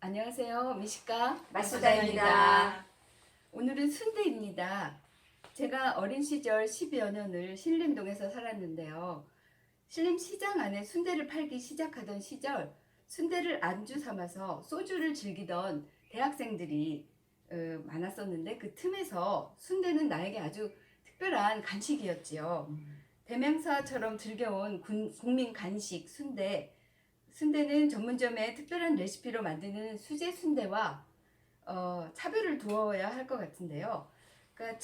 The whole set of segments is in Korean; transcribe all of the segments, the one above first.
안녕하세요. 미식가 맛수다입니다. 오늘은 순대입니다. 제가 어린 시절 10여 년을 신림동에서 살았는데요. 신림 시장 안에 순대를 팔기 시작하던 시절 순대를 안주 삼아서 소주를 즐기던 대학생들이 많았었는데 그 틈에서 순대는 나에게 아주 특별한 간식이었지요. 대명사처럼 즐겨온 국민 간식 순대는 전문점의 특별한 레시피로 만드는 수제 순대와 차별을 두어야 할 것 같은데요. 그러니까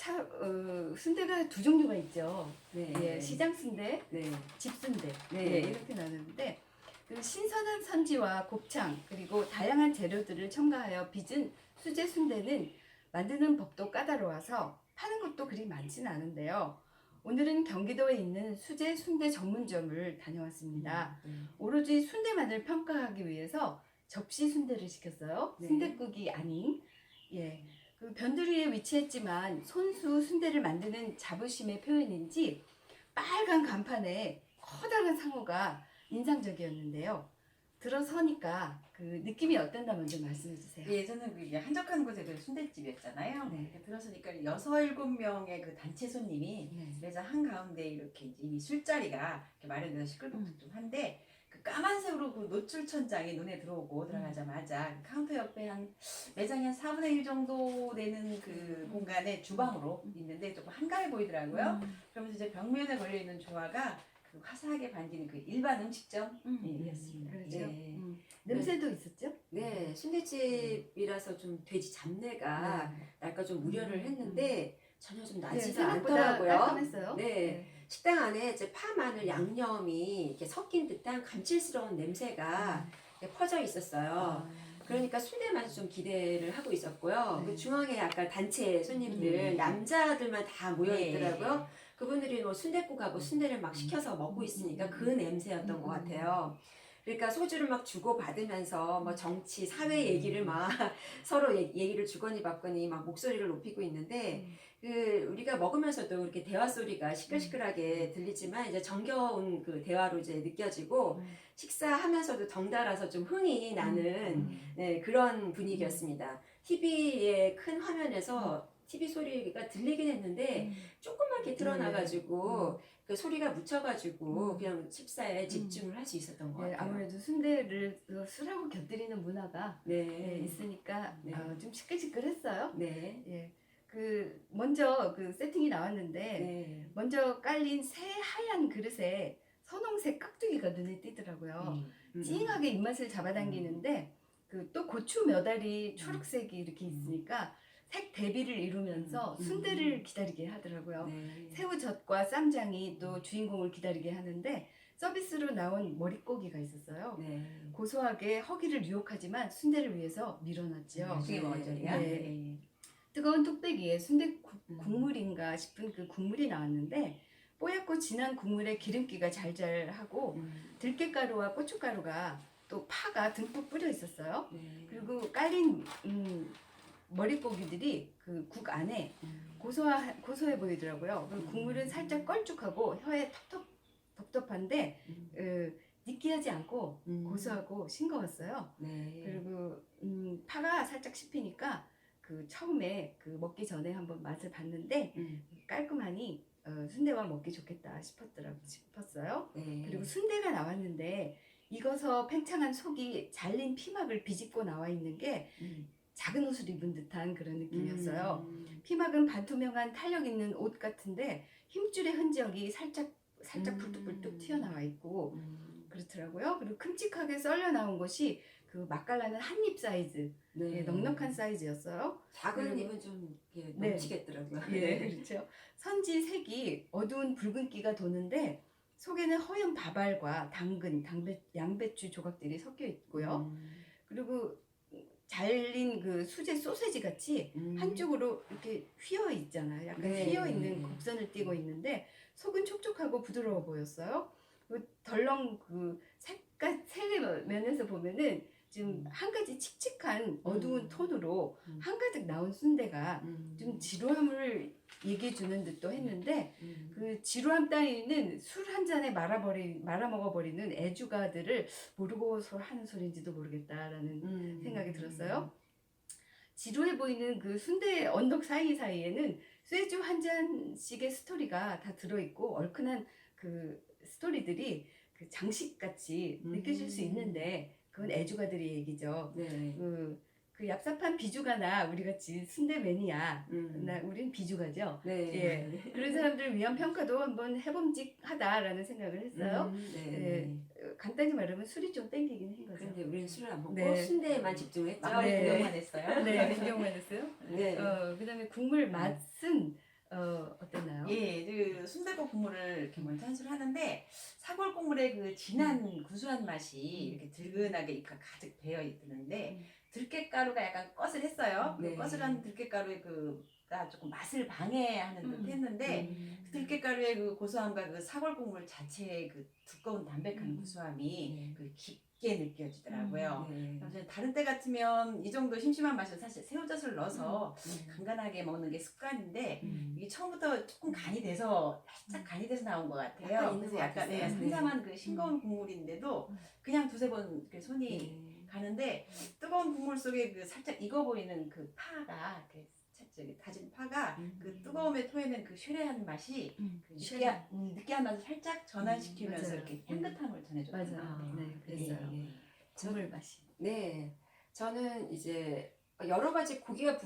순대가 두 종류가 있죠. 네. 예, 시장 순대, 네. 집 순대 네. 예, 이렇게 나누는데 그 신선한 선지와 곱창 그리고 다양한 재료들을 첨가하여 빚은 수제 순대는 만드는 법도 까다로워서 파는 것도 그리 많지는 않은데요. 오늘은 경기도에 있는 수제 순대 전문점을 다녀왔습니다. 오로지 순대만을 평가하기 위해서 접시 순대를 시켰어요. 네. 순댓국이 아닌. 예. 그 변두리에 위치했지만 손수 순대를 만드는 자부심의 표현인지 빨간 간판에 커다란 상호가 인상적이었는데요. 들어서니까 그 느낌이 어떤가 먼저 말씀해 주세요. 예전에 그 한적한 곳에 그 순댓집이었잖아요. 네. 이렇게 들어서니까 6-7명의 그 단체 손님이 네. 매장 한가운데 이렇게 이제 이미 술자리가 이렇게 마련돼서 시끌벅적한데 그 까만색으로 그 노출 천장이 눈에 들어오고 들어가자마자 그 카운터 옆에 한 매장이 한 4분의 1 정도 되는 그 공간에 주방으로 있는데 조금 한가해 보이더라고요. 그러면서 이제 벽면에 걸려 있는 조화가 그 화사하게 반기는 그 일반 음식점이었습니다. 그렇죠. 네. 냄새도 있었죠? 네, 순댓집이라서 좀 돼지 잡내가 날까 좀 우려를 했는데 전혀 좀 나지가 생각보다 않더라고요. 깔끔했어요. 네. 식당 안에 이제 파, 마늘, 양념이 이렇게 섞인 듯한 감칠스러운 냄새가 이렇게 퍼져 있었어요. 그러니까 순대 맛이 좀 기대를 하고 있었고요. 네. 그 중앙에 아까 단체 손님들, 남자들만 다 모여 있더라고요. 그분들이 뭐 순댓국하고 순대를 막 시켜서 먹고 있으니까 그 냄새였던 것 같아요. 그러니까 소주를 막 주고 받으면서 뭐 정치, 사회 얘기를 막 서로 얘기를 주거니 받거니 막 목소리를 높이고 있는데 그 우리가 먹으면서도 이렇게 대화 소리가 시끌시끌하게 들리지만 이제 정겨운 그 대화로 이제 느껴지고 식사하면서도 덩달아서 좀 흥이 나는 네, 그런 분위기였습니다. TV의 큰 화면에서 TV 소리가 들리긴 했는데 조그맣게 틀어놔가지고 그 소리가 묻혀가지고 그냥 식사에 집중을 할 수 있었던 것 네, 같아요. 아무래도 순대를 술하고 곁들이는 문화가 네. 있으니까 네. 좀 시끌시끌했어요. 네. 예. 그 먼저 그 세팅이 나왔는데 네. 먼저 깔린 새 하얀 그릇에 선홍색 깍두기가 눈에 띄더라고요. 찡하게 입맛을 잡아당기는데 그 또 고추 몇 알이 초록색이 이렇게 있으니까 색 대비를 이루면서 순대를 기다리게 하더라고요. 네. 새우젓과 쌈장이 또 주인공을 기다리게 하는데 서비스로 나온 머릿고기가 있었어요. 네. 고소하게 허기를 유혹하지만 순대를 위해서 밀어놨죠. 나중에 먹을 줄이야. 네. 뜨거운 뚝배기에 순대 국물인가 싶은 그 국물이 나왔는데 뽀얗고 진한 국물에 기름기가 잘잘하고 들깨가루와 고춧가루가 또 파가 듬뿍 뿌려 있었어요. 네. 그리고 깔린 머릿고기들이 그 국 안에 고소해 보이더라고요. 그리고 국물은 살짝 걸쭉하고 혀에 텁텁한데 느끼하지 않고 고소하고 싱거웠어요. 네. 그리고 파가 살짝 씹히니까 그 처음에 그 먹기 전에 한번 맛을 봤는데 깔끔하니 순대와 먹기 좋겠다 싶었어요. 네. 그리고 순대가 나왔는데 익어서 팽창한 속이 잘린 피막을 비집고 나와 있는 게 작은 옷을 입은 듯한 그런 느낌이었어요. 피막은 반투명한 탄력 있는 옷 같은데 힘줄의 흔적이 살짝 불뚝불뚝 튀어나와 있고 그렇더라고요. 그리고 큼직하게 썰려 나온 것이 그 맛깔나는 한 입 사이즈, 네. 예, 넉넉한 사이즈였어요. 작은 그리고- 입은 좀 이렇게 네. 넘치겠더라고요. 예, 그렇죠. 선지 색이 어두운 붉은기가 도는데 속에는 허연 밥알과 당근, 양배추 조각들이 섞여 있고요. 그리고 잘린 그 수제 소세지 같이 한쪽으로 이렇게 휘어 있잖아요. 약간 네. 휘어 있는 곡선을 띠고 있는데 속은 촉촉하고 부드러워 보였어요. 그 덜렁 그 색의 면에서 보면은 좀 한 가지 칙칙한 어두운 ton으로 한가득 나온 순대가 좀 지루함을 얘기해 주는 듯도 했는데 그 지루함 따위는 술 한 잔에 말아먹어버리는 애주가들을 모르고서 하는 소리인지도 모르겠다라는 생각이 생각이 들었어요. 지루해 보이는 그 순대 언덕 사이사이에는 쇠주 한 잔씩의 스토리가 다 들어있고 얼큰한 그 스토리들이 그 장식같이 느껴질 수 있는데 그건 애주가들의 얘기죠. 네. 그 얍삽한 비주가나 우리같이 순대 매니아, 우린 비주가죠. 네. 예, 그런 사람들을 위한 평가도 한번 해봄직하다라는 생각을 했어요. 네. 간단히 말하면 술이 좀 땡기긴 한 거죠. 그런데 우리는 술을 안 먹고 네. 순대에만 집중했죠. 마무리 네. 구경만 했어요. 네, 구경만 했어요. 네. 그다음에 국물 맛은 어땠나요? 예, 그 순댓국 국물을 이렇게 먼저 한술 하는데 사골 국물의 그 진한 구수한 맛이 이렇게 들근하게 입가 가득 배어 있는데 들깨가루가 약간 꺼슬했어요. 네. 꺼슬한 들깨가루의 그가 조금 맛을 방해하는 듯했는데 들깨가루의 그 고소함과 그 사골 국물 자체의 그 두꺼운 담백한 구수함이 그 깊게 느껴지더라고요. 그래서 다른 때 같으면 이 정도 심심한 맛을 사실 새우젓을 넣어서 간간하게 먹는 게 습관인데 이게 처음부터 조금 간이 돼서 살짝 간이 돼서 나온 것 같아요. 약간 있는 그래서 것 약간 같았어요. 삼삼한 그 싱거운 국물인데도 그냥 두세 번 이렇게 손이 가는데 뜨거운 국물 속에 그 살짝 익어 보이는 그 파가 이렇게 저기 다진 파가 그 뜨거움에 토해낸 그 쉐레한 맛이 그 느끼한 맛을 살짝 전환시키면서 맞아요. 이렇게 향긋함을 전해줬던 것 맞아요. 같아요. 네, 그랬어요. 네. 국물 맛이. 네. 저는 이제 여러 가지 고기가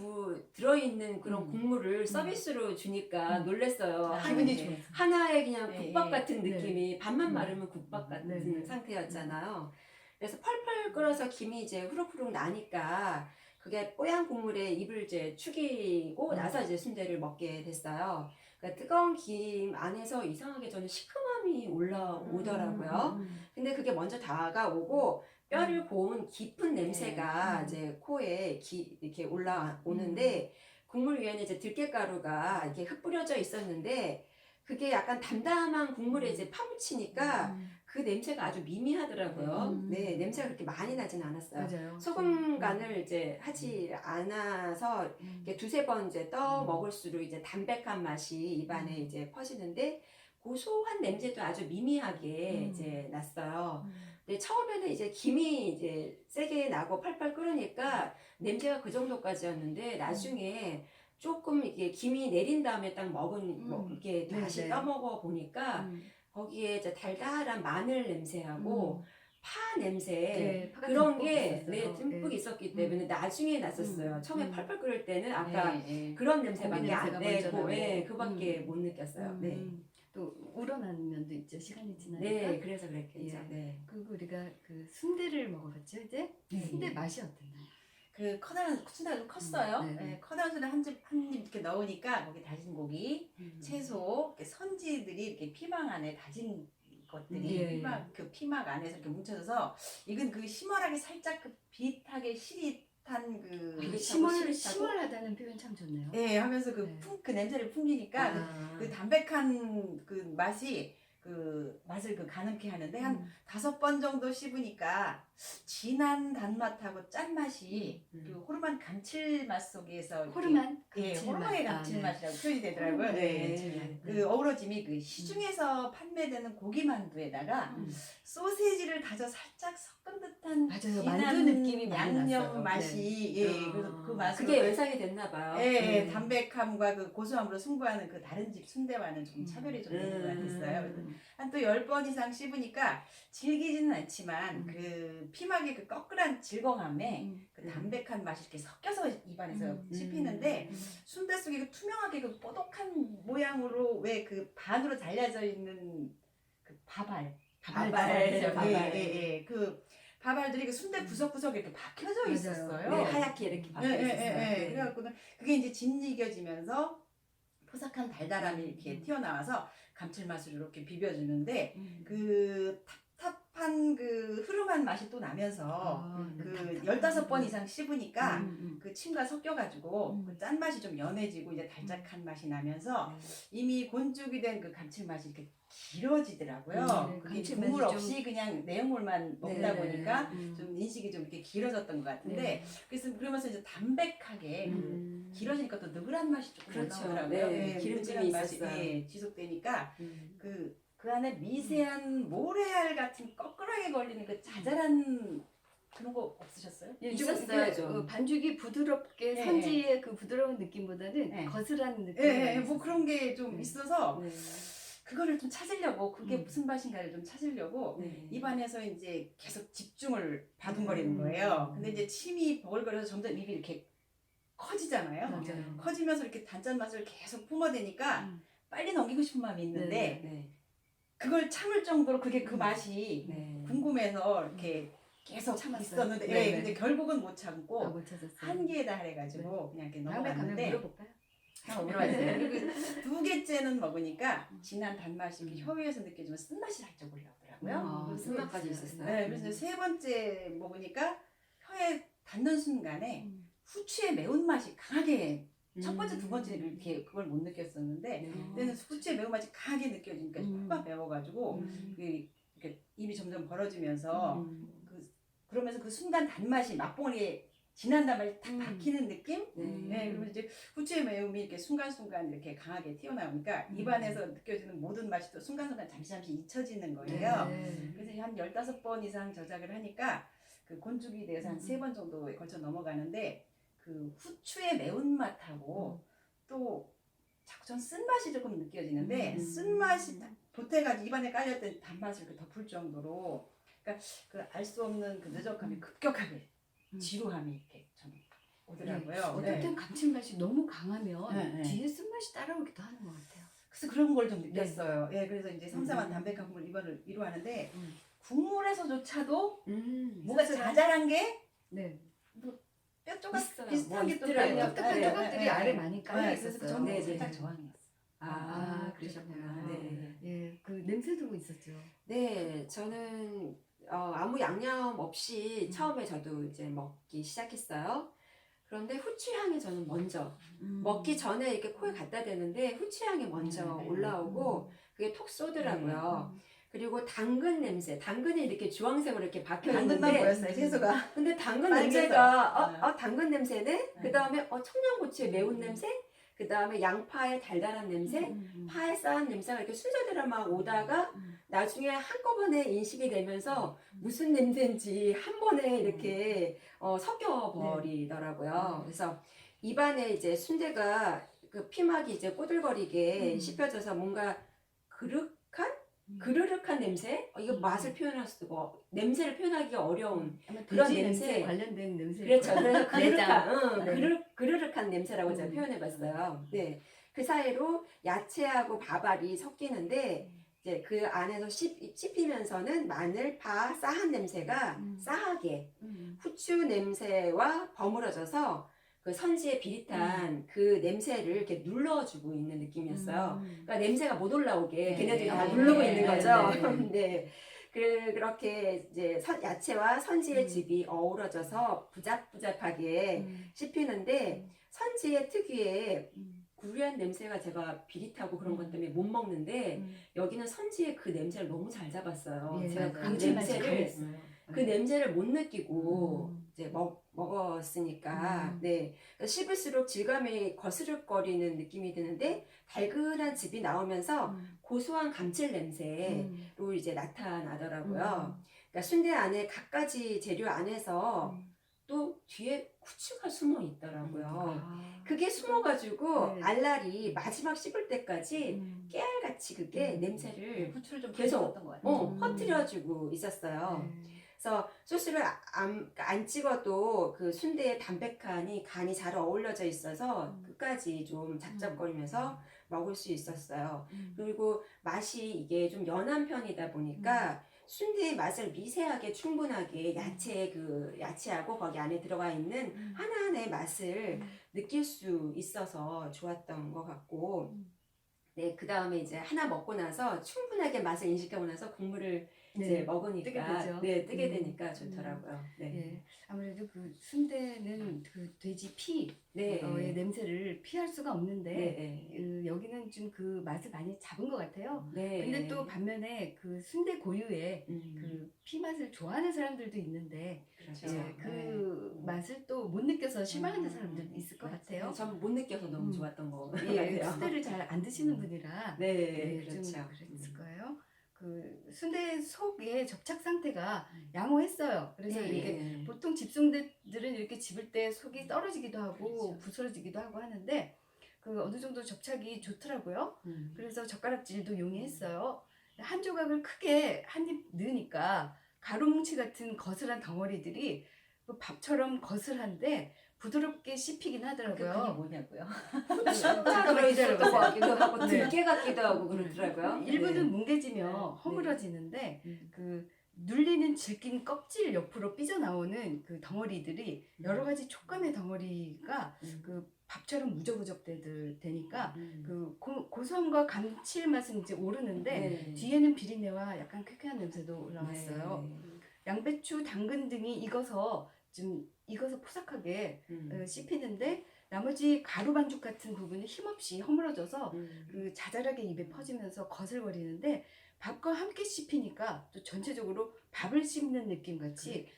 들어있는 그런 국물을 서비스로 주니까 놀랬어요. 아, 기분이 네. 좋았어요. 하나의 그냥 네, 국밥 네. 같은 네. 느낌이 밥만 마르면 국밥 같은 네. 상태였잖아요. 그래서 펄펄 끓어서 김이 이제 후룩후룩 나니까 그게 뽀얀 국물에 입을 이제 축이고 나서 이제 순대를 먹게 됐어요. 그러니까 뜨거운 김 안에서 이상하게 저는 시큼함이 올라오더라고요. 근데 그게 먼저 다가오고 뼈를 고운 깊은 냄새가 이제 코에 이렇게 올라오는데 국물 위에는 이제 들깨가루가 이렇게 흩뿌려져 있었는데 그게 약간 담담한 국물에 이제 파묻히니까 그 냄새가 아주 미미하더라고요. 네, 냄새가 그렇게 많이 나진 않았어요. 맞아요. 소금 간을 이제 하지 않아서 이렇게 두세 번 이제 떠 먹을수록 이제 담백한 맛이 입안에 이제 퍼지는데 고소한 냄새도 아주 미미하게 이제 났어요. 근데 처음에는 이제 김이 이제 세게 나고 팔팔 끓으니까 냄새가 그 정도까지였는데 나중에 조금 이게 김이 내린 다음에 딱 이렇게 다시 네네. 떠먹어 보니까 거기에 이제 달달한 마늘 냄새하고 파 냄새 네, 파가 그런 듬뿍 게 있었어요. 듬뿍 네. 있었기 때문에 나중에 났었어요. 처음에 팔팔 끓을 때는 아까 네. 그런 냄새밖에 고기 안 냄새가 먼저 내고 나고. 예, 그밖에 못 느꼈어요. 네. 또 우러나는 면도 있죠. 시간이 지나니까. 네, 그래서 그랬겠죠. 예. 네. 그리고 우리가 그 순대를 먹어봤죠. 이제 순대 맛이 어땠나요? 그 커다란 순대가 좀 컸어요. 네, 네. 네, 커다란 순대 한입 이렇게 넣으니까 거기 다진 고기, 채소, 이렇게 선지들이 이렇게 피망 안에 다진 것들이 예, 그 피막 안에서 이렇게 뭉쳐져서 이건 그 심얼하게 살짝 그 비릿하게 시릿한 그 비릿하고 심얼하다는 표현 참 좋네요. 예, 하면서 네. 그 냄새를 풍기니까 그 담백한 그 맛이 그 맛을 그 가늠케 하는데 한 5번 정도 씹으니까 진한 단맛하고 짠맛이 그 호르몬 감칠맛 속에서 이렇게 호르몬 예, 감칠맛. 호르몬의 감칠맛이라고 표현이 되더라고요. 네. 그 어우러짐이 그 시중에서 판매되는 고기만두에다가 소세지를 다져 살짝 섞은 듯한 맞아요. 진한 만두 느낌이 많이 양념 났어요. 맛이 네. 예, 그래서 그 맛으로 그게 연상이 됐나 봐요. 예, 담백함과 그 고소함으로 승부하는 그 다른 집 순대와는 좀 차별이 좀 있는 것 같았어요. 한 또 10번 이상 씹으니까 질기지는 않지만 그 피막의 그 꺼끌한 질거함에 그 담백한 맛이 이렇게 섞여서 입안에서 씹히는데 순대 속에 그 투명하게 그 뽀독한 모양으로 왜 그 반으로 잘려져 있는 그 밥알. 그 밥알들이 그 순대 구석구석에 이렇게 박혀져 맞아요. 있었어요. 네, 하얗게 이렇게 박혀 있었어요. 그래갖고는 그게 이제 짓이겨지면서 포삭한 달달함이 이렇게 튀어나와서 감칠맛을 이렇게 비벼주는데 그 탑탑한 그 흐름한 맛이 또 나면서 그 15번 이상 씹으니까 그 침과 섞여가지고 그 짠맛이 좀 연해지고 이제 달짝한 맛이 나면서 이미 곤죽이 된 그 감칠맛이 이렇게 길어지더라고요. 그게 감칠맛이 국물 좀- 없이 그냥 내용물만 먹다 네. 보니까 좀 인식이 좀 이렇게 길어졌던 것 같은데 그래서 그러면서 이제 담백하게 그 길어지니까 또 느글한 맛이 조금 그렇죠. 올라오더라고요. 네, 기름짐이 느글한 맛이, 있었어요. 예, 지속되니까 그 안에 미세한 모래알 같은 꺼끌하게 걸리는 그 자잘한 그런 거 없으셨어요? 예, 있었어요, 좀. 반죽이 부드럽게 네, 선지의 그 부드러운 느낌보다는 네. 거슬한 느낌. 예, 뭐 그런 게 좀 네. 있어서 네. 그거를 좀 찾으려고 그게 음. 무슨 맛인가를 좀 찾으려고 네. 입안에서 이제 계속 집중을 바둥거리는 거예요. 근데 이제 침이 버글거려서 점점 입이 이렇게 커지잖아요. 맞아요. 커지면서 이렇게 단짠 맛을 계속 뿜어대니까 음. 빨리 넘기고 싶은 마음이 있는데 네. 그걸 참을 정도로 그게 그 맛이 네. 궁금해서 이렇게 계속 참았어요. 있었는데 네네. 근데 결국은 못 참고 못 찾았어요. 한계에 달해가지고 그냥 이렇게 다음에 가면 넘어갔는데 물어볼까요? 한번 물어봤어요. 그리고 두 개째는 먹으니까 진한 단맛이 이렇게 혀위에서 느껴지면 쓴맛이 살짝 올라오더라고요. 아, 쓴맛까지 있었어요. 네, 그래서 이제 세 번째 먹으니까 혀에 닿는 순간에 후추의 매운맛이 강하게 첫 번째, 두 번째는 이렇게 그걸 못 느꼈었는데 네. 그때는 후추의 매운맛이 강하게 느껴지니까 혀가 매워가지고 이렇게 입이 점점 벌어지면서 그러면서 그 순간 단맛이 맛봉리에 진한 단맛이 탁 박히는 느낌? 네, 그리고 이제 후추의 매움이 이렇게 순간순간 이렇게 강하게 튀어나오니까 입안에서 느껴지는 모든 맛이 또 순간순간 잠시 잊혀지는 거예요. 그래서 한 15번 이상 저작을 하니까 그 곤죽이 대해서 한 3번 정도에 걸쳐 넘어가는데 그 후추의 매운맛하고 또 자꾸 전 쓴맛이 조금 느껴지는데 쓴맛이 보태가지고 입안에 깔렸던 단맛을 이렇게 덮을 정도로 그러니까 그 알 수 없는 그 느적함이 급격하게 지루함이 이렇게 좀 오더라고요. 어떨 땐 감칠맛이 너무 강하면 네, 네. 뒤에 쓴맛이 따라오기도 하는 것 같아요. 그래서 그런 걸 좀 느꼈어요. 예, 그래서 이제 삼삼한 담백한 국물 이거를 이루하는데 국물에서조차도 뭔가 자잘한 게 네. 뼈 조각 있어요. 비슷한 게 또 있더라고요. 깔려. 뚝뚝 조각들이 아래 많이 깔려 그래서 있었어요. 저는 네, 살짝 네. 저항이었어요. 아, 그러셨구나. 네. 예, 그 냄새도 있었죠. 네, 저는 아무 양념 없이 처음에 저도 이제 먹기 시작했어요. 그런데 후추향이 저는 먼저 먹기 전에 이렇게 코에 갖다 대는데 후추향이 먼저 올라오고 그게 톡 쏘더라고요. 그리고 당근 냄새, 당근이 이렇게 주황색으로 이렇게 박혀 당근만 있는데, 보였어요, 채소가. 근데 당근 빨개서. 냄새가 당근 냄새네. 그 다음에 청양고추의 매운 냄새. 그 다음에 양파의 달달한 냄새, 파에 쌓은 냄새가 이렇게 순서대로 막 오다가 나중에 한꺼번에 인식이 되면서 무슨 냄새인지 한 번에 이렇게 섞여 버리더라고요. 그래서 입안에 이제 순대가 그 피막이 이제 꼬들거리게 씹혀져서 뭔가 그르륵한 냄새? 이거 맛을 표현할 수도 냄새를 표현하기가 어려운 아마 그런 돼지 냄새. 냄새 관련된 냄새. 그렇죠. 그래서 내장. 그르륵한 냄새라고 제가 표현해봤어요. 네. 그 사이로 야채하고 밥알이 섞이는데 이제 그 안에서 씹히면서는 마늘, 파, 싸한 냄새가 싸하게 후추 냄새와 버무려져서 그 선지의 비릿한 그 냄새를 이렇게 눌러주고 있는 느낌이었어요. 그러니까 냄새가 못 올라오게 걔네들이 다 누르고 있는 거죠. 네. 그렇게 이제 야채와 선지의 즙이 어우러져서 부작부작하게 씹히는데 선지의 특유의 구리한 냄새가 제가 비릿하고 그런 것 때문에 못 먹는데 여기는 선지의 그 냄새를 너무 잘 잡았어요. 예, 제가 맞아요. 그 냄새를 못 느끼고 이제 먹었으니까 네. 그러니까 씹을수록 질감이 거스륵거리는 느낌이 드는데 달근한 즙이 나오면서 고소한 감칠 냄새로 이제 나타나더라고요. 그러니까 순대 안에 갖가지 재료 안에서 또 뒤에 후추가 숨어 있더라고요. 그게 숨어가지고 네. 알알이 마지막 씹을 때까지 깨알같이 그게 냄새를 후추를 좀 계속 퍼뜨렸던 것 같아요. 퍼뜨려주고 있었어요. 그래서 소스를 안 찍어도 그 순대의 담백함이 간이 잘 어울려져 있어서 끝까지 좀 잡잡거리면서 먹을 수 있었어요. 그리고 맛이 이게 좀 연한 편이다 보니까 순대의 맛을 미세하게 충분하게 야채하고 거기 안에 들어가 있는 하나하나의 맛을 느낄 수 있어서 좋았던 것 같고, 네, 그 다음에 이제 하나 먹고 나서 충분하게 맛을 인식하고 나서 국물을 이제 먹으니까 뜨게 되니까 좋더라고요. 네. 예, 아무래도 그 순대는 그 돼지 피의 네. 냄새를 피할 수가 없는데 네. 여기는 좀 그 맛을 많이 잡은 것 같아요. 네. 근데 또 반면에 그 순대 고유의 그 피 맛을 좋아하는 사람들도 있는데 그렇죠. 그 맛을 또 못 느껴서 실망하는 사람들도 있을 것 같아요. 전 못 느껴서 너무 좋았던 거 예, 같아요. 순대를 잘 안 드시는 분이라 네, 좀 그렇죠. 그랬을 거예요. 그 순대 속의 접착 상태가 양호했어요. 그래서 예, 이렇게 예. 보통 집순대들은 이렇게 집을 때 속이 떨어지기도 하고 그렇죠. 부스러지기도 하고 하는데 그 어느 정도 접착이 좋더라고요. 그래서 젓가락질도 용이했어요. 한 조각을 크게 한 입 넣으니까 가루뭉치 같은 거슬한 덩어리들이 그 밥처럼 거슬한데 부드럽게 씹히긴 그게 하더라고요. 뭐냐고요? 잠깐만 들어있었던 것 기다려보세요. 같기도 하고 네. 들깨 같기도 하고 그러더라고요. 일부는 네. 뭉개지면 네. 허물어지는데 음. 그 눌리는 질긴 껍질 옆으로 삐져나오는 그 덩어리들이 여러 가지 촉감의 덩어리가 그 밥처럼 무적무적 되니까 그 고소함과 감칠맛은 이제 오르는데 네. 뒤에는 비린내와 약간 쾌쾌한 냄새도 올라왔어요. 네. 양배추, 당근 등이 익어서 포삭하게 씹히는데 나머지 가루 반죽 같은 부분이 힘없이 허물어져서 그 자잘하게 입에 퍼지면서 거슬거리는데 밥과 함께 씹히니까 또 전체적으로 밥을 씹는 느낌 같이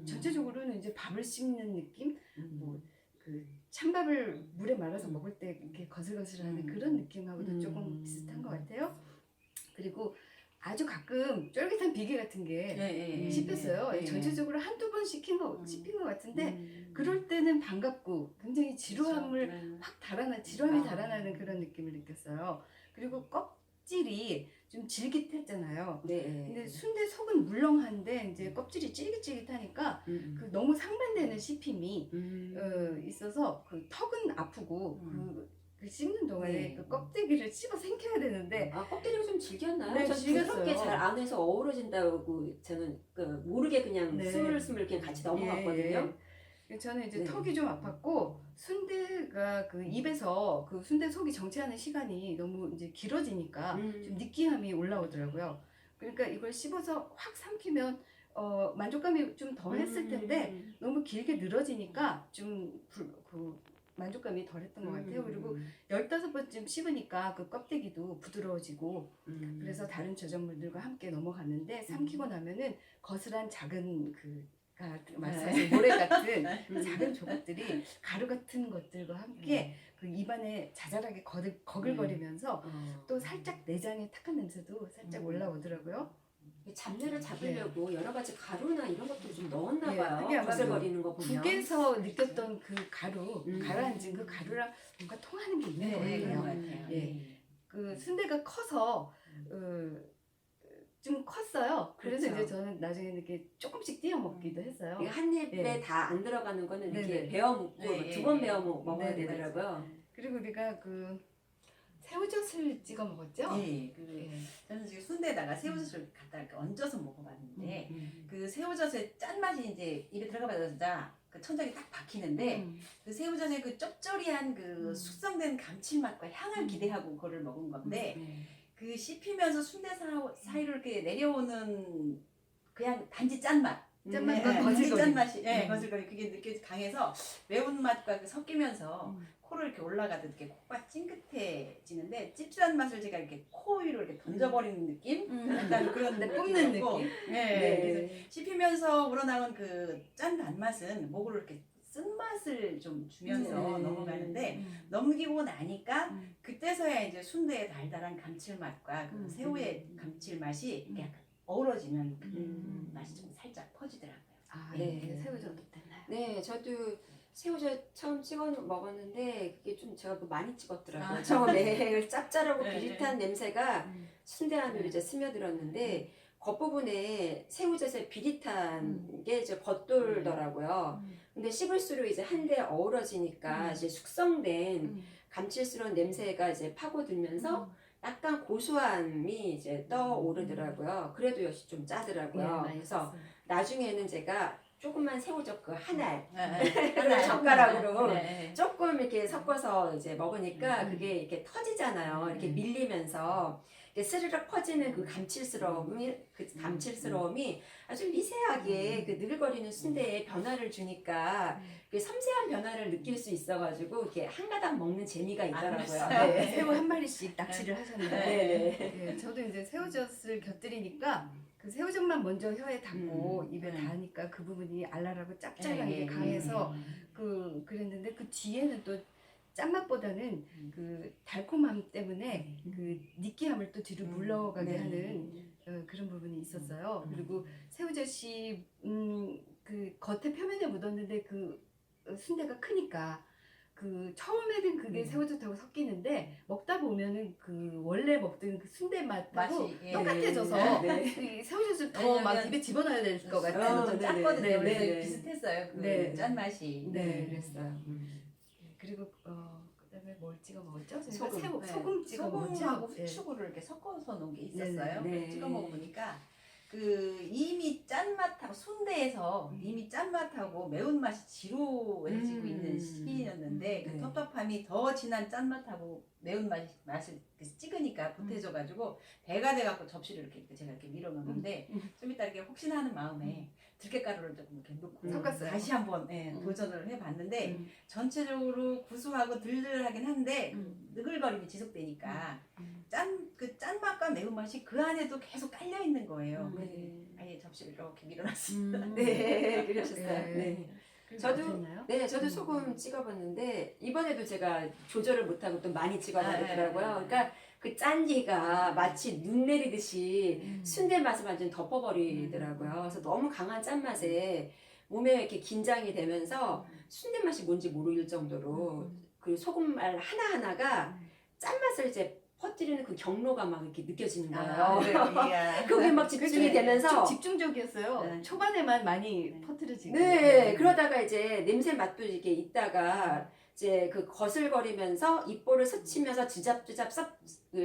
전체적으로는 이제 밥을 씹는 느낌 뭐 그 찬밥을 물에 말아서 먹을 때 이렇게 거슬거슬하는 그런 느낌하고도 조금 비슷한 것 같아요. 그리고 아주 가끔 쫄깃한 비계 같은 게 씹혔어요. 네. 전체적으로 한두 번 씹힌 것 같은데 그럴 때는 반갑고 굉장히 지루함을 확 지루함이 달아나는 그런 느낌을 느꼈어요. 그리고 껍질이 좀 질깃했잖아요. 네. 근데 순대 속은 물렁한데 이제 껍질이 쫄깃쫄깃하니까 그 너무 상반되는 씹힘이 있어서 그 턱은 아프고 그 씹는 동안에 네. 그 껍데기를 씹어 생겨야 되는데 아, 껍데기가 좀 질겼나요? 네, 전 질겼어요. 부드럽게 잘 안에서 어우러진다고 저는 그 모르게 그냥 네. 스물스물 그냥 같이 넘어갔거든요. 예. 저는 이제 네. 턱이 좀 아팠고 순대가 그 입에서 그 순대 속이 정체하는 시간이 너무 이제 길어지니까 좀 느끼함이 올라오더라고요. 그러니까 이걸 씹어서 확 삼키면 만족감이 좀 더 했을 텐데 너무 길게 늘어지니까 좀 그 만족감이 덜했던 것 같아요. 그리고 15번쯤 씹으니까 그 껍데기도 부드러워지고 그래서 다른 저작물들과 함께 넘어갔는데 삼키고 나면은 거슬한 작은 말씀하신 모래 같은 그 작은 조각들이 가루 같은 것들과 함께 그 입안에 자잘하게 거글거리면서 또 살짝 내장의 탁한 냄새도 살짝 올라오더라고요. 잡내를 잡으려고 여러 가지 가루나 이런 것도 좀 넣었나 네, 봐요. 그게 아마 거슬거리는 거 보면. 국에서 느꼈던 그 가라앉은 그 가루랑 뭔가 통하는 게 있는 것 그런 것 같아요. 같아요. 예. 그 순대가 커서 좀 컸어요. 그래서 그렇죠. 이제 저는 나중에 이렇게 조금씩 띄어 먹기도 했어요. 이게 한 입에 네. 다 안 들어가는 거는 이렇게 네네. 베어 먹고 네, 두 번 네. 베어 먹어야 네네. 되더라고요. 그리고 우리가 그 새우젓을 찍어 먹었죠. 예, 예. 저는 지금 순대에다가 새우젓을 갖다 이렇게 얹어서 먹어봤는데 음. 그 새우젓의 짠맛이 이제 입에 들어가자마자 그 천장에 딱 박히는데 그 새우젓의 그 쩝쩌리한 그 숙성된 감칠맛과 향을 기대하고 그거를 먹은 건데 그 씹히면서 순대 사이로 이렇게 내려오는 그냥 단지 짠맛. 짠맛과 단지 거슬거림. 짠맛이 거슬거림 그게 강해서 매운맛과 그 섞이면서 코를 이렇게 올라가듯 이렇게 코가 찡긋해지는데 찝찝한 맛을 제가 이렇게 코 위로 이렇게 던져버리는 느낌? 약간 그런 뿜는 느낌이었고, 느낌? 네. 그래서 씹히면서 우러나온 그 짠 단맛은 목으로 이렇게 쓴맛을 좀 주면서 넘어가는데 넘기고 나니까 그때서야 이제 순대의 달달한 감칠맛과 그 새우의 감칠맛이 이렇게 약간 어우러지면 그 맛이 좀 살짝 퍼지더라고요. 아, 네. 네. 새우젓 어땠나요? 네, 저도 새우젓 처음 찍어 먹었는데 그게 좀 제가 뭐 많이 찍었더라고요. 아. 처음에 짭짤하고 네. 비릿한 냄새가 순대 안으로 이제 스며들었는데 겉부분에 새우젓의 비릿한 게 이제 겉돌더라고요. 근데 씹을수록 이제 한데 어우러지니까 이제 숙성된 감칠스러운 냄새가 이제 파고들면서 약간 고소함이 이제 떠오르더라고요. 그래도 역시 좀 짜더라고요. 그래서 나중에는 제가 조그만 새우젓 그 한 알 젓가락으로 조금 이렇게 섞어서 이제 먹으니까 그게 이렇게 터지잖아요. 이렇게 밀리면서 이렇게 스르륵 퍼지는 그 감칠스러움이 아주 미세하게 그 느글거리는 순대에 변화를 주니까 그 섬세한 변화를 느낄 수 있어가지고 이렇게 한 가닥 먹는 재미가 있더라고요. 네. 새우 한 마리씩 낚시를 하셨는데 네. 네, 저도 이제 새우젓을 곁들이니까 그 새우젓만 먼저 혀에 닿고 입에 닿으니까 그 부분이 알랄하고 짭짤한 게 강해서 그랬는데 그 뒤에는 또 짠맛보다는 그 달콤함 때문에 그 느끼함을 또 뒤로 물러가게 네. 하는 그런 부분이 있었어요. 그리고 새우젓이 그 겉에 표면에 묻었는데 그 순대가 크니까 그 처음에는 그게 새우젓하고 섞이는데 먹다 보면은 그 원래 먹던 그 순대 맛하고 맛이 예. 똑같아져서 네. 이 새우젓을 더 막 왜냐면 입에 집어넣어야 될 것 저는 같아요. 좀 네네. 짰거든요. 그래서 네네. 비슷했어요. 그 네. 짠맛이. 네. 그랬어요. 그리고 그다음에 뭘 찍어 먹었죠? 저희가 소금. 소금 찍어 먹었죠. 소금하고 네. 후추를 이렇게 섞어서 놓은 게 있었어요. 네. 찍어 먹어보니까 그 이미 짠맛하고 순대에서 이미 짠맛하고 매운맛이 지루해지고 있는 시기였는데 그 네. 텁텁함이 더 진한 짠맛하고 매운맛을 찍으니까 보태져가지고 배가 돼갖고 접시를 이렇게 제가 이렇게 밀어놓는데 좀 이따 이렇게 혹시나 하는 마음에 들깨가루를 조금 이렇게 넣고 섞었어요. 다시 한번 도전을 해봤는데 전체적으로 구수하고 들들하긴 한데 느글거림이 지속되니까 그 짠맛과 매운맛이 그 안에도 계속 깔려 있는 거예요. 네. 아예 접시를 이렇게 밀어놨습니다. 네, 그러셨어요. 네. 네. 그리고 저도 어땠나요? 네, 저도 소금 찍어봤는데 이번에도 제가 조절을 못하고 또 많이 찍어버렸더라고요. 아, 네. 그러니까 그 짠기가 마치 눈 내리듯이 순대 맛을 완전 덮어버리더라고요. 그래서 너무 강한 짠맛에 몸에 이렇게 긴장이 되면서 순대 맛이 뭔지 모를 정도로 그 소금알 하나하나가 짠맛을 이제 퍼뜨리는 그 경로가 막 이렇게 느껴지는 거예요. 그게 막 집중이 그치? 되면서 좀 집중적이었어요. 네. 초반에만 많이 퍼뜨려지고. 네, 그러다가 이제 냄새 맛도 이렇게 있다가 이제 그 거슬거리면서 입볼을 스치면서 지잡지잡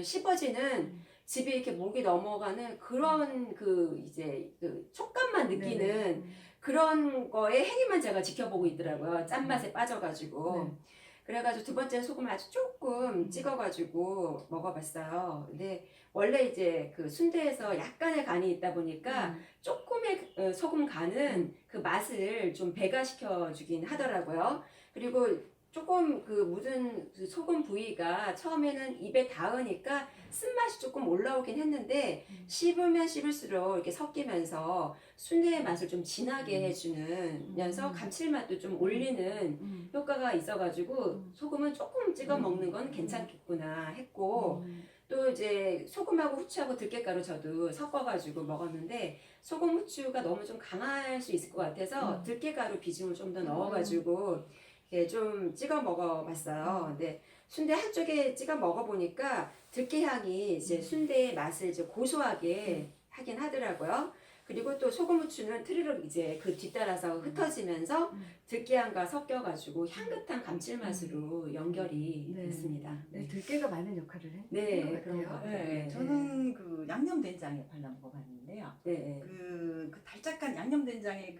씹어지는 집이 이렇게 목이 넘어가는 그런 그 이제 그 촉감만 느끼는 네. 그런 거에 행위만 제가 지켜보고 있더라고요. 짠맛에 빠져가지고. 네. 그래가지고 두 번째는 소금을 아주 조금 찍어가지고 먹어봤어요. 근데 원래 이제 그 순대에서 약간의 간이 있다 보니까 조금의 소금 간은 그 맛을 좀 배가시켜 주긴 하더라고요. 그리고 조금 그 묻은 그 소금 부위가 처음에는 입에 닿으니까 쓴맛이 조금 올라오긴 했는데 씹으면 씹을수록 이렇게 섞이면서 순대의 맛을 좀 진하게 해주면서 감칠맛도 좀 올리는 효과가 있어가지고 소금은 조금 찍어 먹는 건 괜찮겠구나 했고 또 이제 소금하고 후추하고 들깨가루 저도 섞어가지고 먹었는데 소금 후추가 너무 좀 강할 수 있을 것 같아서 들깨가루 비중을 좀 더 넣어가지고 이렇게 좀 찍어 먹어봤어요. 근데 순대 한쪽에 찍어 먹어보니까 들깨 향이 이제 순대의 맛을 이제 고소하게 하긴 하더라고요. 그리고 또 소금 후추는 트르륵 이제 그 뒤따라서 흩어지면서 들깨향과 섞여가지고 향긋한 감칠맛으로 연결이 네. 됐습니다. 네, 들깨가 많은 역할을 했던 네, 것 그런 것 같아요. 같아요. 네, 저는 그 양념 된장에 발라 먹어봤는데요. 네. 그 달짝한 양념 된장의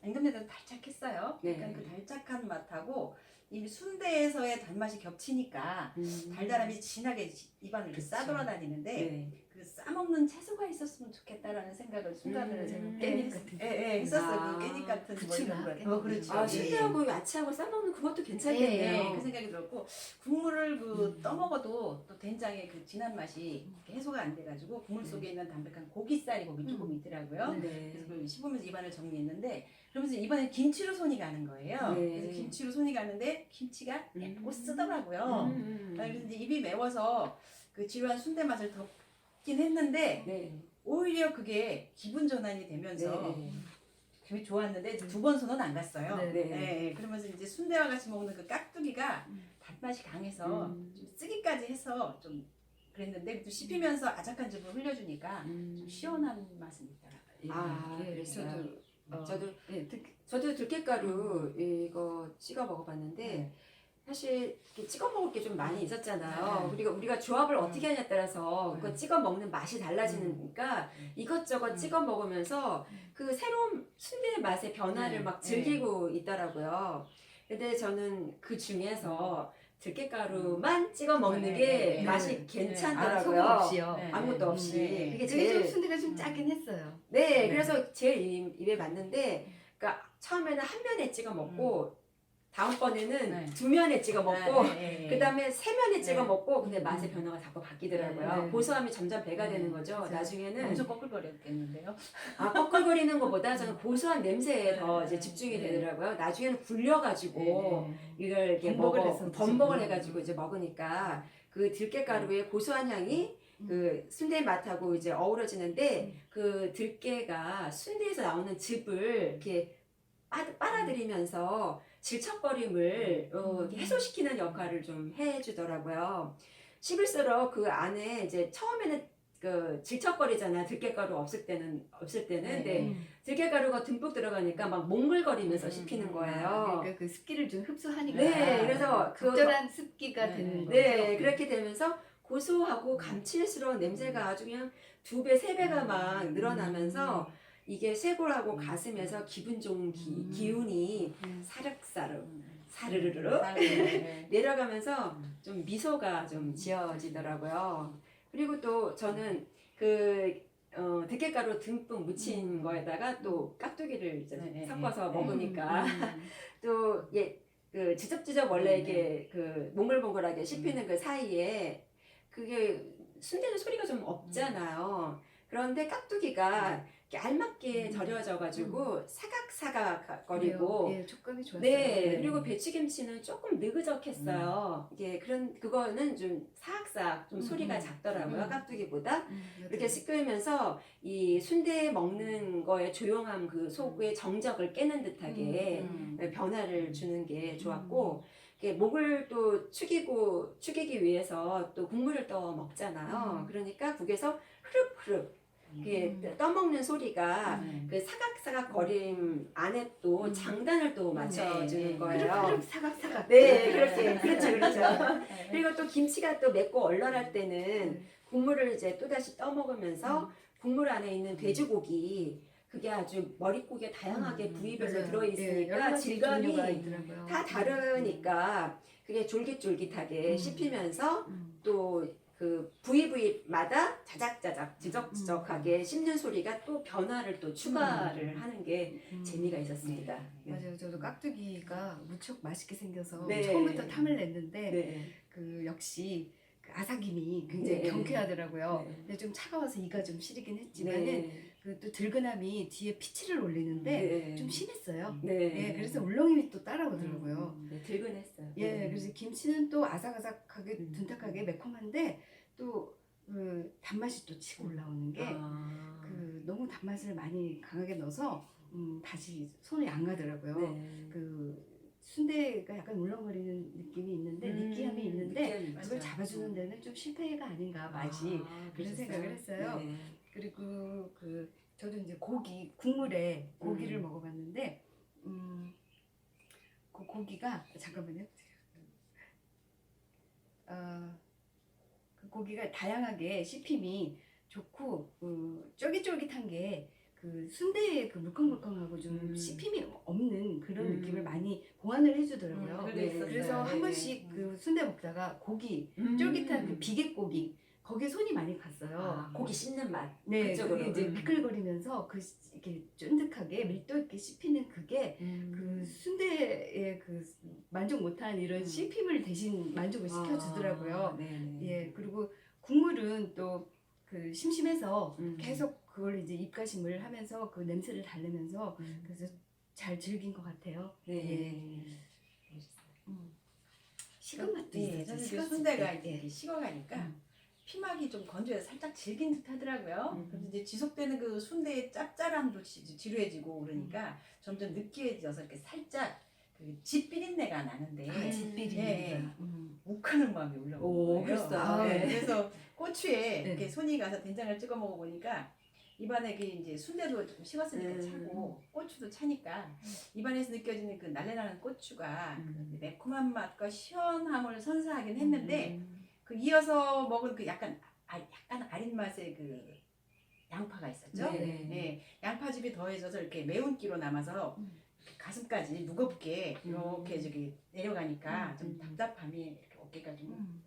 양념 된장 달짝했어요. 네. 그러니까 그 달짝한 맛하고 이미 순대에서의 단맛이 겹치니까 달달함이 진하게 입안을 이렇게 그쵸. 싸돌아다니는데 네. 그 싸먹는 채소가 있었으면 좋겠다라는 생각을 순간을 제가 깻잎 같은. 했었어요. 아, 그 깻잎 같은 부추나 뭐 이런 깻잎. 거. 그렇죠. 아, 예. 순대하고 야채하고 싸먹는 그것도 네, 괜찮겠네요. 그 생각이 들었고 국물을 그 떠먹어도 또 된장의 그 진한 맛이 이렇게 해소가 안 돼가지고 국물 속에 있는 담백한 고기살이 거기 조금 있더라고요. 네. 그래서 그걸 씹으면서 입안을 정리했는데 그러면서 입안에 김치로 손이 가는 거예요. 네. 그래서 김치로 손이 가는데 김치가 맵고 쓰더라고요. 그래서 이제 입이 매워서 그 지루한 순대 맛을 덮긴 했는데 네. 오히려 그게 기분 전환이 되면서 네. 되게 좋았는데 두 번 손은 안 갔어요. 네. 네, 그러면서 이제 순대와 같이 먹는 그 깍두기가 단맛이 강해서 좀 쓰기까지 해서 좀 그랬는데 또 씹히면서 아작한 즙을 흘려주니까 좀 시원한 맛은 있더라고요. 아, 예, 그랬어요. 저도 예, 저도 들깨가루 이거 찍어 먹어봤는데 사실 이렇게 찍어 먹을 게 좀 많이 있었잖아요. 네. 그리고 우리가 조합을 어떻게 하냐에 따라서 그거 찍어 먹는 맛이 달라지니까 이것저것 찍어 먹으면서 그 새로운 순대의 맛의 변화를 막 즐기고 있더라고요. 근데 저는 그 중에서 들깨가루만 찍어 먹는 게 맛이 괜찮더라고요. 소금 없이요. 네. 아무것도 없이. 네. 그게 되게 좀 제일 순대가 좀 짜긴 했어요. 네, 그래서 제일 입에 맞는데, 그러니까 처음에는 한 면에 찍어 먹고 다음번에는 네. 2면에 찍어 먹고 그다음에 3면에 찍어 네. 먹고 근데 맛의 변화가 자꾸 바뀌더라고요. 네, 네. 고소함이 점점 배가 네. 되는 거죠. 맞아요. 나중에는 엄청 꺼끌거렸겠는데요. 꺼끌거리는 것보다 저는 고소한 냄새에 더 이제 네. 집중이 네. 되더라고요. 나중에는 굴려가지고 네. 이걸 이렇게 범벅을 해서 범벅을 드시고. 해가지고 이제 먹으니까 그 들깨가루의 고소한 향이 그 순대 맛하고 이제 어우러지는데 그 들깨가 순대에서 나오는 즙을 이렇게 빨아들이면서 질척거림을 이렇게 해소시키는 역할을 좀 해주더라고요. 씹을수록 그 안에 이제 처음에는 그 질척거리잖아. 들깨가루 없을 때는 근데 들깨가루가 듬뿍 들어가니까 막 몽글거리면서 씹히는 거예요. 그러니까 그 습기를 좀 흡수하니까. 네, 그래서 그 적절한 습기가 네. 되는 거죠. 네, 그렇게 되면서 고소하고 감칠스러운 냄새가 아주 그냥 2배, 3배가 막 늘어나면서 이게 쇄골하고 가슴에서 기분 좋은 기운이 사륵사륵 사르르르 내려가면서 좀 미소가 좀 지어지더라고요. 그리고 또 저는 들깨가루 듬뿍 묻힌 거에다가 또 깍두기를 이제 섞어서 먹으니까 또 그 지적지적 원래 이게 그 몽글몽글하게 씹히는 그 사이에 그게 순대는 소리가 좀 없잖아요. 그런데 깍두기가 이렇게 알맞게 절여져가지고 사각사각거리고 예, 촉감이 좋았어요. 네, 그리고 배추김치는 조금 느그적했어요. 이게 그거는 좀 사각사각 좀 소리가 작더라고요. 깍두기보다. 이렇게 씻으면서 이 순대 먹는 거에 조용함 그 속의 정적을 깨는 듯하게 변화를 주는 게 좋았고 이게 목을 또 축이기 위해서 또 국물을 떠 먹잖아요. 그러니까 국에서 흐릅흐릅 이게 떠먹는 소리가 그 사각사각 거림 안에 또 장단을 또 맞춰주는 거예요. 흐릅흐릅 사각사각. 네, 그렇게 그렇죠. 그리고 또 김치가 또 맵고 얼얼할 때는 국물을 이제 또 다시 떠먹으면서 국물 안에 있는 돼지고기 그게 아주 머릿고기에 다양하게 부위별로 맞아요. 들어있으니까 여러 가지 질감이 종류가 있더라고요. 다 다르니까 그게 쫄깃쫄깃하게 씹히면서 또 그 부위마다 자작자작 지적지적하게 씹는 소리가 또 변화를 또 추가를 하는 게 재미가 있었습니다. 네. 맞아요. 저도 깍두기가 무척 맛있게 생겨서 네. 처음부터 탐을 냈는데 네. 그 역시 그 아삭임이 굉장히 네. 경쾌하더라고요. 네. 근데 좀 차가워서 이가 좀 시리긴 했지만은 네. 그 또 들근함이 뒤에 피치를 올리는데 네. 좀 심했어요. 네. 예, 그래서 울렁임이 또 따라오더라고요. 네, 들근했어요. 예, 그래서 김치는 또 아삭아삭하게 둔탁하게 매콤한데 또 그 단맛이 또 치고 올라오는 게 그 너무 단맛을 많이 강하게 넣어서 다시 손이 안 가더라고요. 네. 그 순대가 약간 울렁거리는 느낌이 있는데 느끼함이 있는데 그걸 잡아주는 데는 좀 실패가 아닌가 맛이 그런 생각을 했어요. 네. 그리고 그 저도 이제 국물에 고기를 먹어봤는데 그 고기가 잠깐만요. 그 고기가 다양하게 씹힘이 좋고 쫄깃쫄깃한 게 그 순대의 그 물컹물컹하고 좀 씹힘이 없는 그런 느낌을 많이 보완을 해주더라고요. 네. 그래서 한 번씩 그 순대 먹다가 고기 쫄깃한 그 비계고기 거기에 손이 많이 갔어요. 고기 씹는 맛. 네, 그쪽으로. 그게 이제 미끌거리면서 그 이렇게 쫀득하게 밀도 있게 씹히는 그게 그 순대에 그 만족 못한 이런 씹힘을 대신 만족을 시켜주더라고요. 예, 그리고 국물은 또 그 심심해서 계속 그걸 이제 입가심을 하면서 그 냄새를 달래면서 그래서 잘 즐긴 것 같아요. 네. 식은 맛도 네, 있어요. 저는 식었을 그 순대가 때. 이제 식어가니까 피막이 좀 건조해서 살짝 질긴 듯 하더라고요. 그래서 이제 지속되는 그 순대의 짭짤함도 지루해지고 그러니까 점점 느끼해져서 이렇게 살짝 그 쥐비린내가 나는데 뒷비리니까. 욱하는 마음이 올라오는 오, 거예요. 그랬어요. 네, 네. 그래서 고추에 네. 이렇게 손이 가서 된장을 찍어 먹어보니까 입안에 그 이제 순대도 좀 식었으니까 차고 고추도 차니까 입안에서 느껴지는 그 날래나는 고추가 그 매콤한 맛과 시원함을 선사하긴 했는데 그 이어서 먹은 그 약간 아린 맛의 그 양파가 있었죠. 네, 양파즙이 더해져서 이렇게 매운기로 남아서 가슴까지 무겁게 이렇게 저기 내려가니까 좀 답답함이 이렇게 어깨가 좀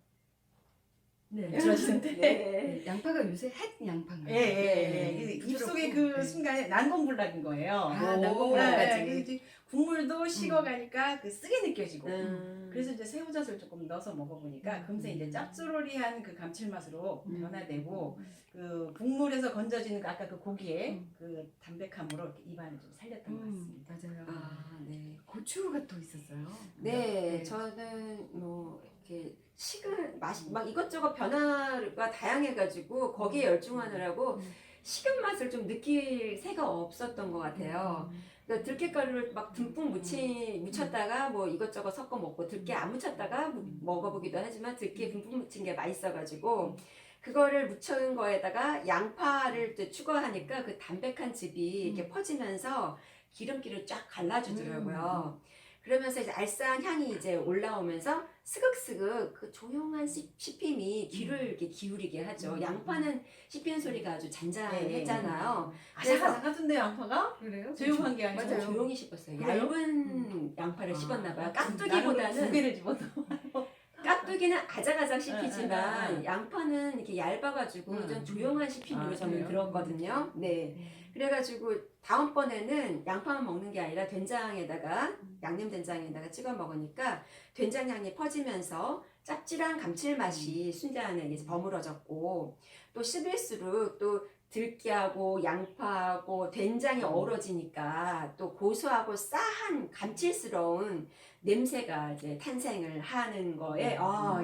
들어지는데 네, 양파가 요새 햇 양파인가요? 예. 입속에 그 순간에 난공불락인 거예요. 난공불락까지. 네, 국물도 식어가니까 그 쓰게 느껴지고. 음. 그래서 이제 새우젓을 조금 넣어서 먹어보니까 금세 이제 짭조름한 그 감칠맛으로 변화되고 그 국물에서 건져지는 그 아까 그 고기의 그 담백함으로 이렇게 입안을 좀 살렸던 것 같습니다. 맞아요. 아, 네. 고추가 또 있었어요. 네, 저는 뭐 이렇게 식은 맛이 막 이것저것 변화가 다양해가지고 거기에 열중하느라고 식은 맛을 좀 느낄 새가 없었던 것 같아요. 그러니까 들깨가루를 막 듬뿍 묻혔다가 뭐 이것저것 섞어 먹고 들깨 안 묻혔다가 먹어보기도 하지만 들깨 듬뿍 묻힌 게 맛있어가지고 그거를 묻힌 거에다가 양파를 이제 추가하니까 그 담백한 즙이 이렇게 퍼지면서 기름기를 쫙 갈라주더라고요. 그러면서 이제 알싸한 향이 이제 올라오면서 스극스극 그 조용한 씹힘이 귀를 이렇게 기울이게 하죠. 양파는 씹히는 소리가 아주 잔잔했잖아요. 아삭아삭하던데 양파가? 그래요? 조용한 게 아니라 맞아요. 조용히 씹었어요. 그래요? 얇은 양파를 씹었나 봐요. 두 깍두기보다는 개를 집어넣어. 깍두기는 아작아작 응, 씹히지만 응. 양파는 이렇게 얇아가지고 좀 조용한 씹힘으로 아, 저는 그래요? 들었거든요. 네. 그래가지고 다음번에는 양파만 먹는 게 아니라 된장에다가 양념 된장에다가 찍어 먹으니까 된장 향이 퍼지면서 짭짤한 감칠맛이 순대 안에 이제 버무러졌고 또 씹을수록 또 들깨하고 양파하고 된장이 어우러지니까 또 고소하고 싸한 감칠스러운 냄새가 이제 탄생을 하는 거에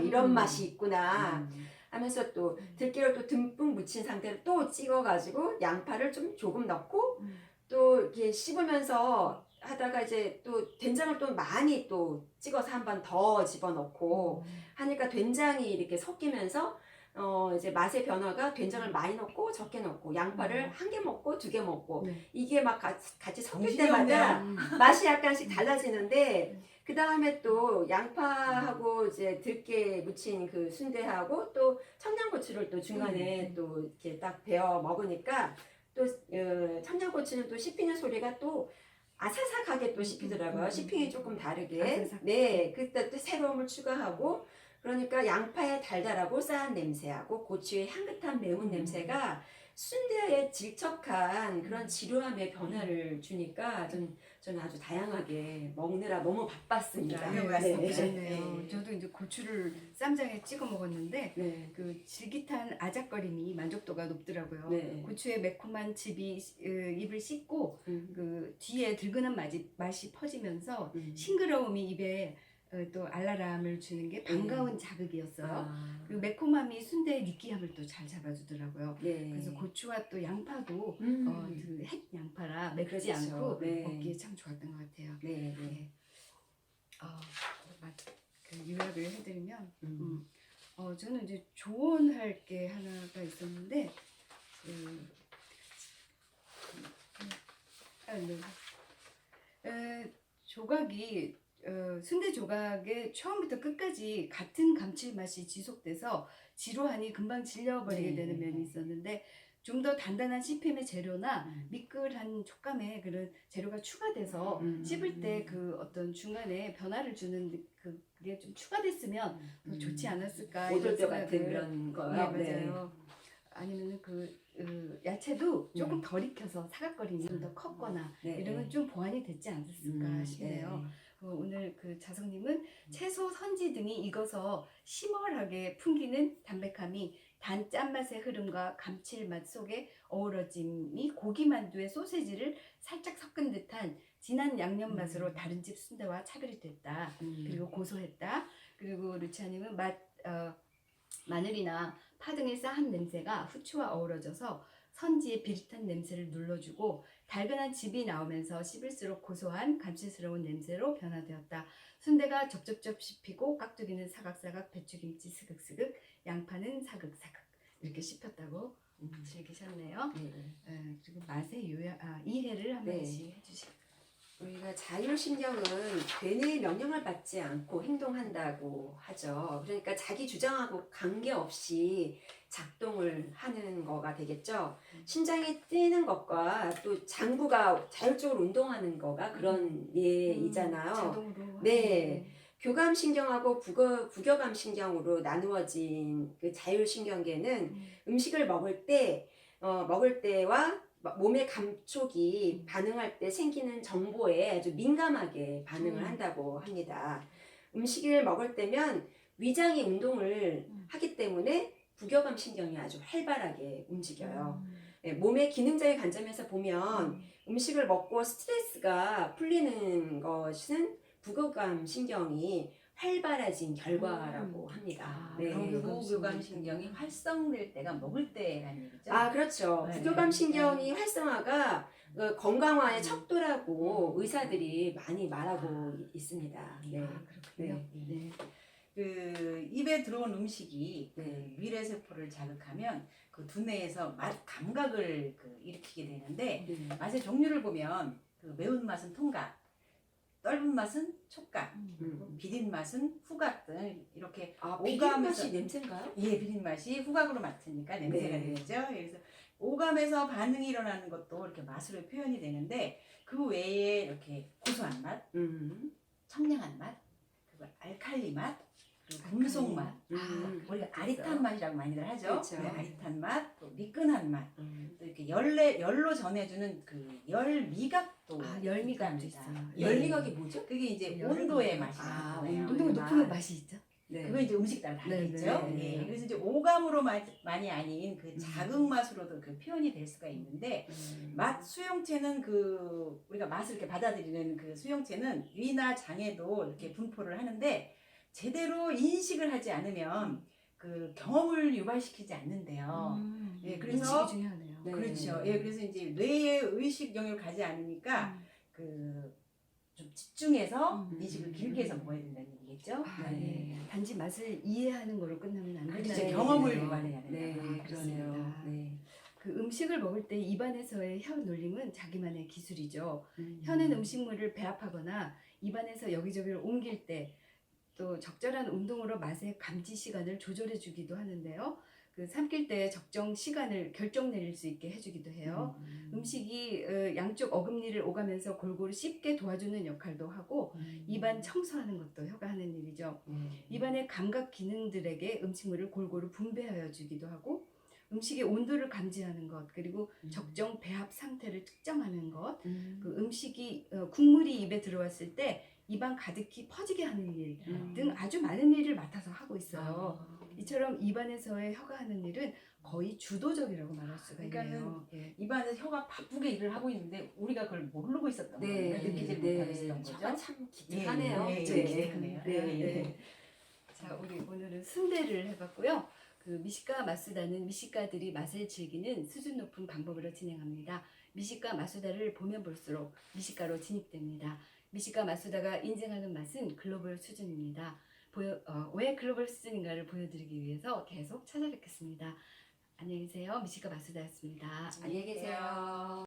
이런 맛이 있구나 하면서 또 들깨를 또 듬뿍 묻힌 상태로 또 찍어가지고 양파를 좀 조금 넣고 또 이렇게 씹으면서 하다가 이제 또 된장을 또 많이 또 찍어서 한 번 더 집어넣고 하니까 된장이 이렇게 섞이면서 이제 맛의 변화가 된장을 많이 넣고 적게 넣고 양파를 한 개 먹고 두 개 먹고 이게 막 같이 섞일 때마다 맛이 약간씩 달라지는데 그 다음에 또 양파하고 이제 들깨 무친 그 순대하고 또 청양고추를 또 중간에 또 이렇게 딱 베어 먹으니까 또 청양고추는 또 씹히는 소리가 또 아삭아삭하게 또 씹히더라고요. 씹힘이 조금 다르게. 아삭아삭. 네, 그때 또 새로움을 추가하고 그러니까 양파의 달달하고 싸한 냄새하고 고추의 향긋한 매운 냄새가 순대의 질척한 그런 지루함의 변화를 주니까 저는 아주 다양하게 먹느라 너무 바빴습니다. 네, 그렇네요. 네. 저도 이제 고추를 쌈장에 찍어 먹었는데 네. 그 질깃한 아작거림이 만족도가 높더라고요. 네. 고추의 매콤한 즙이 입을 씻고 그 뒤에 들근한 맛이 퍼지면서 싱그러움이 입에 또 알랄함을 주는 게 반가운 자극이었어요. 그리고 매콤함이 순대의 느끼함을 또 잘 잡아주더라고요. 네. 그래서 고추와 또 양파도 그 햇 양파라 맵지 그렇죠. 않고 네. 먹기에 참 좋았던 것 같아요. 네. 네. 네. 그 요약을 해드리면 저는 이제 조언할 게 하나가 있었는데 조각이 순대 조각의 처음부터 끝까지 같은 감칠맛이 지속돼서 지루하니 금방 질려버리게 되는 면이 있었는데 좀 더 단단한 씹힘의 재료나 미끌한 촉감의 그런 재료가 추가돼서 씹을 때 그 어떤 중간에 변화를 주는 그게 좀 추가됐으면 더 좋지 않았을까 이런 오돌뼈 같은 생각을. 그런 거요. 네, 맞아요. 아니면 야채도 조금 덜 익혀서 사각거림이 좀 더 컸거나 이러면 좀 보완이 됐지 않았을까 싶네요. 오늘 그 자성님은 채소, 선지 등이 익어서 시멀하게 풍기는 담백함이 단 짠맛의 흐름과 감칠맛 속에 어우러짐이 고기만두의 소세지를 살짝 섞은 듯한 진한 양념 맛으로 다른 집 순대와 차별이 됐다. 그리고 고소했다. 그리고 루치아님은 마늘이나 파 등의 싸한 냄새가 후추와 어우러져서 선지의 비릿한 냄새를 눌러주고 달근한 즙이 나오면서 씹을수록 고소한 감칠스러운 냄새로 변화되었다. 순대가 접접접 씹히고 깍두기는 사각사각, 배추김치 스극스극, 양파는 사극사극 이렇게 씹혔다고 즐기셨네요. 그리고 맛의 이해를 한 번씩 해주실까요? 우리가 자율신경은 괜히 명령을 받지 않고 행동한다고 하죠. 그러니까 자기 주장하고 관계없이 작동을 하는 거가 되겠죠. 심장이 뛰는 것과 또 장부가 자율적으로 운동하는 거가 그런 예이잖아요. 자동으로. 네. 교감신경하고 부교감신경으로 나누어진 그 자율신경계는 음식을 먹을 때와 몸의 감촉이 반응할 때 생기는 정보에 아주 민감하게 반응을 한다고 합니다. 음식을 먹을 때면 위장이 운동을 하기 때문에 부교감 신경이 아주 활발하게 움직여요. 네, 몸의 기능적인 관점에서 보면 음식을 먹고 스트레스가 풀리는 것은 부교감 신경이 활발해진 결과라고 합니다. 네. 부교감 신경이 활성될 때가 먹을 때라는 얘기죠. 아, 그렇죠. 네. 부교감 신경이 활성화가 건강화의 음. 척도라고 의사들이 많이 말하고 있습니다. 네. 아, 그렇군요. 네. 그 입에 들어온 음식이 그 네. 위례세포를 자극하면 그 두뇌에서 맛 감각을 그 일으키게 되는데 네. 맛의 종류를 보면 그 매운 맛은 통각, 떫은 맛은 촉각, 비린 맛은 후각 등 이렇게 비린 맛이 냄새인가요? 예, 비린 맛이 후각으로 맡으니까 냄새가 네. 되죠. 그래서 오감에서 반응이 일어나는 것도 이렇게 맛으로 표현이 되는데 그 외에 이렇게 고소한 맛, 청량한 맛, 그리고 알칼리 맛, 그리고 금속 맛, 우리가 아릿한 맛이라고 많이들 하죠. 그렇죠. 네, 아릿한 맛, 또 미끈한 맛, 또 이렇게 열로 전해주는 그 열 미각도 열 미각도 있답니다. 있어요. 예. 열미각이 뭐죠? 그게 이제 열 온도의 미각. 맛이라고 아, 해요. 온도가 높으면 맛이 있죠. 네. 그거 이제 음식 따라 다르겠죠. 네, 네. 예, 그래서 이제 오감으로 많이 아닌 그 자극 맛으로도 그 표현이 될 수가 있는데 맛 수용체는 그 우리가 맛을 이렇게 받아들이는 그 수용체는 위나 장에도 이렇게 분포를 하는데 제대로 인식을 하지 않으면 그 경험을 유발시키지 않는데요. 예, 그래서 인식이 중요하네요. 네. 그렇죠. 예, 그래서 이제 뇌의 의식 영역을 가지 않으니까 그 좀 집중해서 인식을 길게 해서 먹어야 된다는 얘기겠죠. 아, 네. 네. 단지 맛을 이해하는 거로 끝나면 안 그렇죠. 된다는 경험을 얘기네요. 유발해야 된다. 네, 그러네요. 그렇습니다. 네. 그 음식을 먹을 때 입안에서의 혀 놀림은 자기만의 기술이죠. 혀는 음식물을 배합하거나 입안에서 여기저기를 옮길 때 또 적절한 운동으로 맛의 감지 시간을 조절해 주기도 하는데요. 그 삼킬 때 적정 시간을 결정 내릴 수 있게 해주기도 해요. 음식이 양쪽 어금니를 오가면서 골고루 씹게 도와주는 역할도 하고 입안 청소하는 것도 혀가 하는 일이죠. 입안의 감각 기능들에게 음식물을 골고루 분배하여 주기도 하고 음식의 온도를 감지하는 것 그리고 적정 배합 상태를 특정하는 것 그 음식이 국물이 입에 들어왔을 때 입안 가득히 퍼지게 하는 일 등 아주 많은 일을 맡아서 하고 있어요. 이처럼 입안에서의 혀가 하는 일은 거의 주도적이라고 말할 수가 있네요. 예. 입안에서 혀가 바쁘게 일을 하고 있는데 우리가 그걸 모르고 있었던 거예요. 네, 느끼지 못하고 있었던 거죠. 혀가 참 기특하네요. 예, 예, 네. 예, 기특하네요. 네. 예. 자, 우리 오늘은 순대를 해봤고요. 그 미식가 마수다는 미식가들이 맛을 즐기는 수준 높은 방법으로 진행합니다. 미식가 마수다를 보면 볼수록 미식가로 진입됩니다. 미식가 마수다가 인증하는 맛은 글로벌 수준입니다. 왜 글로벌 수준인가를 보여드리기 위해서 계속 찾아뵙겠습니다. 안녕히 계세요. 미식가 마수다였습니다. 안녕히 계세요.